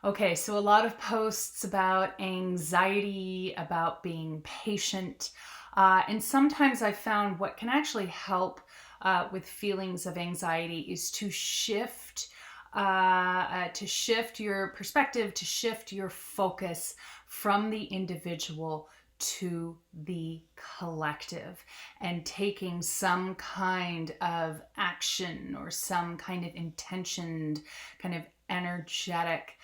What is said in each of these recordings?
Okay, so a lot of posts about anxiety, about being patient. And sometimes I found what can actually help with feelings of anxiety is to shift your perspective, to shift your focus from the individual to the collective, and taking some kind of action or some kind of intentioned, kind of energetic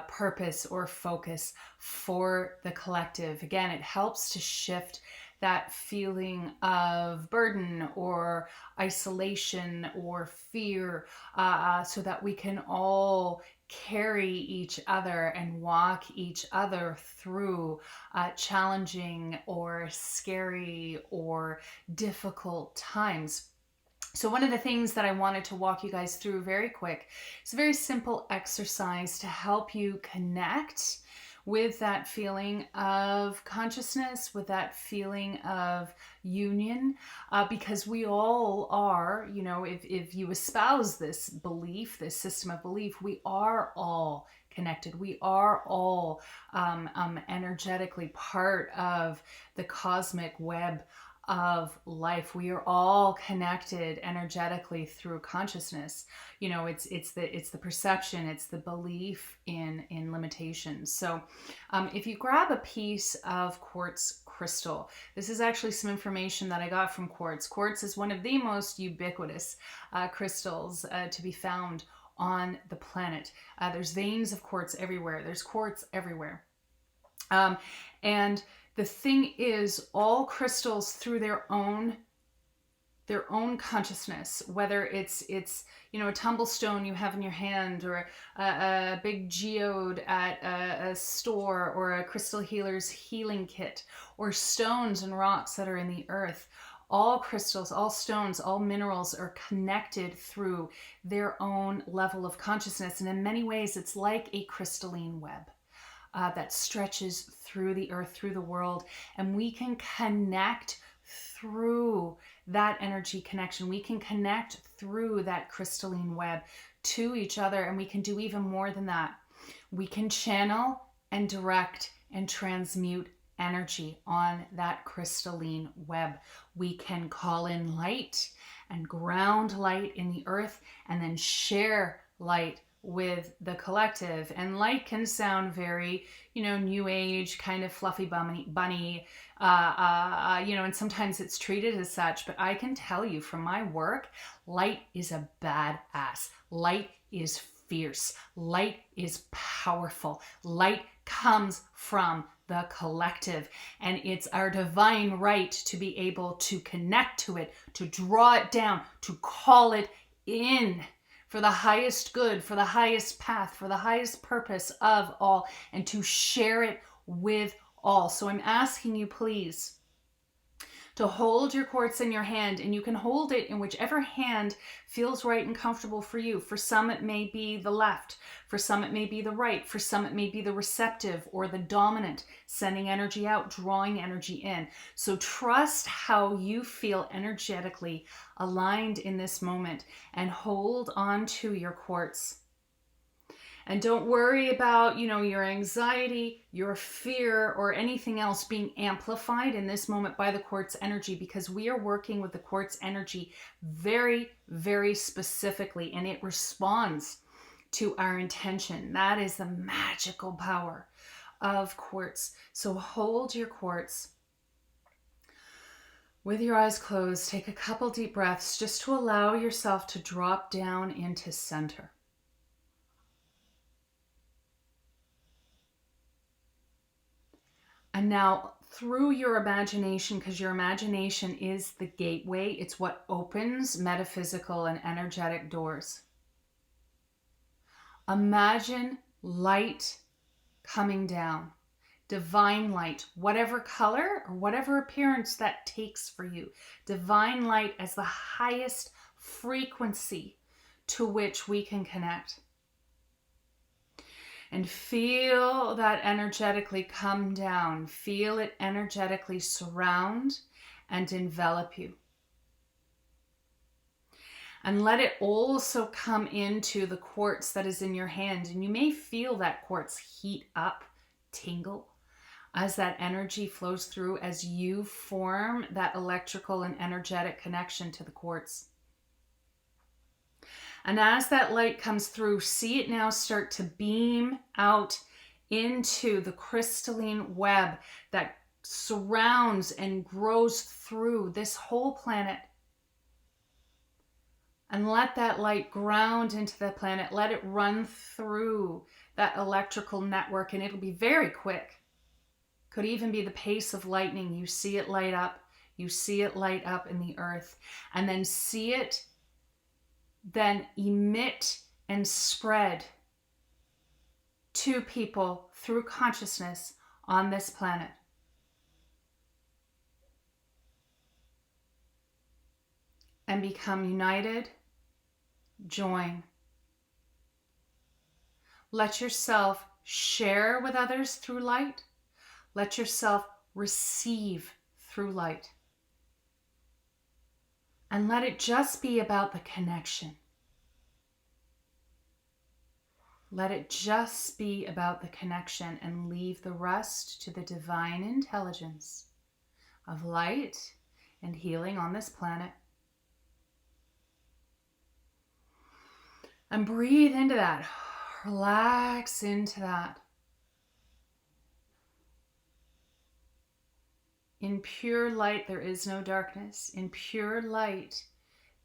purpose or focus for the collective. Again, it helps to shift that feeling of burden or isolation or fear, so that we can all carry each other and walk each other through challenging or scary or difficult times. So one of the things that I wanted to walk you guys through very quick is a very simple exercise to help you connect with that feeling of consciousness, with that feeling of union, because we all are, if you espouse this belief, this system of belief, we are all connected. We are all energetically part of the cosmic web of life. We are all connected energetically through consciousness. It's the perception, it's the belief in limitations. So if you grab a piece of quartz crystal, this is actually some information that I got from quartz. Quartz is one of the most ubiquitous crystals to be found on the planet. There's veins of quartz everywhere. There's quartz everywhere. And the thing is, all crystals through their own consciousness, whether it's a tumblestone you have in your hand, or a big geode at a store, or a crystal healer's healing kit, or stones and rocks that are in the earth. All crystals, all stones, all minerals are connected through their own level of consciousness. And in many ways, it's like a crystalline web that stretches through the earth, through the world. And we can connect through that energy connection. We can connect through that crystalline web to each other. And we can do even more than that. We can channel and direct and transmute energy on that crystalline web. We can call in light and ground light in the earth, and then share light with the collective. And light can sound very, new age, kind of fluffy bunny, and sometimes it's treated as such. But I can tell you from my work, light is a badass. Light is fierce. Light is powerful. Light comes from the collective, and it's our divine right to be able to connect to it, to draw it down, to call it in, for the highest good, for the highest path, for the highest purpose of all, and to share it with all. So I'm asking you, please, to hold your quartz in your hand, and you can hold it in whichever hand feels right and comfortable for you. For some, it may be the left. For some, it may be the right. For some, it may be the receptive or the dominant, sending energy out, drawing energy in. So trust how you feel energetically aligned in this moment, and hold on to your quartz. And don't worry about, your anxiety, your fear, or anything else being amplified in this moment by the quartz energy, because we are working with the quartz energy very, very specifically, and it responds to our intention. That is the magical power of quartz. So hold your quartz with your eyes closed. Take a couple deep breaths just to allow yourself to drop down into center. And now, through your imagination, because your imagination is the gateway, it's what opens metaphysical and energetic doors. Imagine light coming down, divine light, whatever color or whatever appearance that takes for you. Divine light as the highest frequency to which we can connect. And feel that energetically come down. Feel it energetically surround and envelop you. And let it also come into the quartz that is in your hand. And you may feel that quartz heat up, tingle, as that energy flows through, as you form that electrical and energetic connection to the quartz. And as that light comes through, see it now start to beam out into the crystalline web that surrounds and grows through this whole planet. And let that light ground into the planet. Let it run through that electrical network, and it'll be very quick. Could even be the pace of lightning. You see it light up. You see it light up in the earth. And then see it then emit and spread to people through consciousness on this planet. And become united, join. Let yourself share with others through light. Let yourself receive through light. And let it just be about the connection. Let it just be about the connection, and leave the rest to the divine intelligence of light and healing on this planet. And breathe into that. Relax into that. In pure light, there is no darkness. In pure light,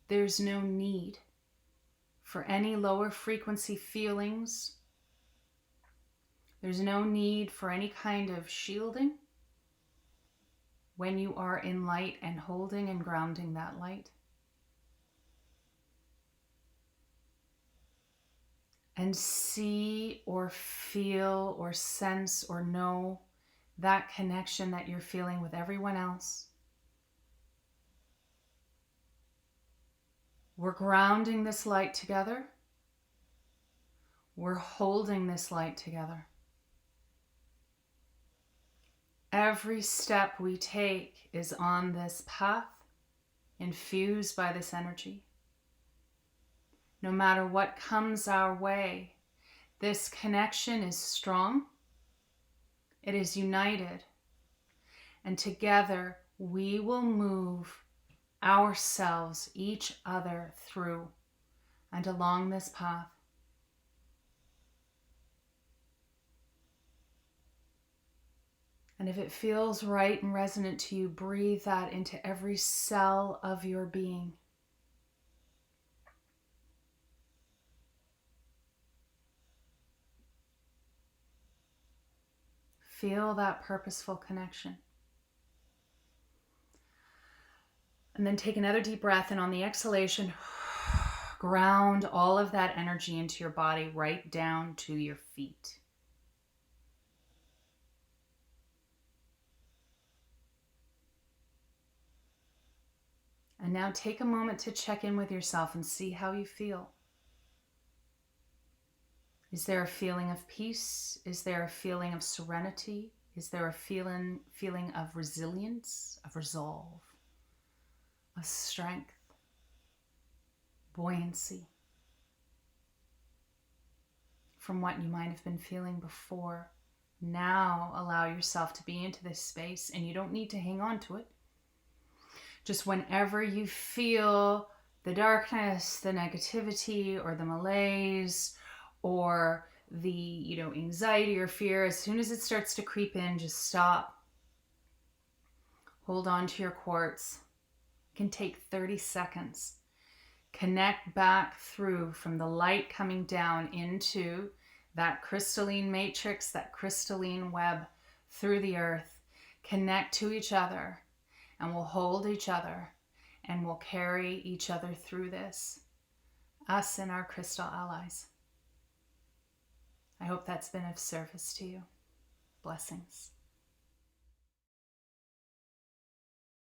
there's no need for any lower frequency feelings. There's no need for any kind of shielding when you are in light and holding and grounding that light. And see or feel or sense or know that connection that you're feeling with everyone else. We're grounding this light together. We're holding this light together. Every step we take is on this path, infused by this energy. No matter what comes our way, this connection is strong. It is united. And together we will move ourselves, each other through and along this path. And if it feels right and resonant to you, breathe that into every cell of your being. Feel that purposeful connection. And then take another deep breath, and on the exhalation, ground all of that energy into your body, right down to your feet. And now take a moment to check in with yourself and see how you feel. Is there a feeling of peace? Is there a feeling of serenity? Is there a feeling of resilience, of resolve, of strength, buoyancy from what you might have been feeling before? Now allow yourself to be into this space, and you don't need to hang on to it. Just whenever you feel the darkness, the negativity, or the malaise, or the anxiety or fear, as soon as it starts to creep in, just stop. Hold on to your quartz. It can take 30 seconds. Connect back through from the light coming down into that crystalline matrix, that crystalline web through the earth. Connect to each other, and we'll hold each other, and we'll carry each other through this. Us and our crystal allies. I hope that's been of service to you. Blessings.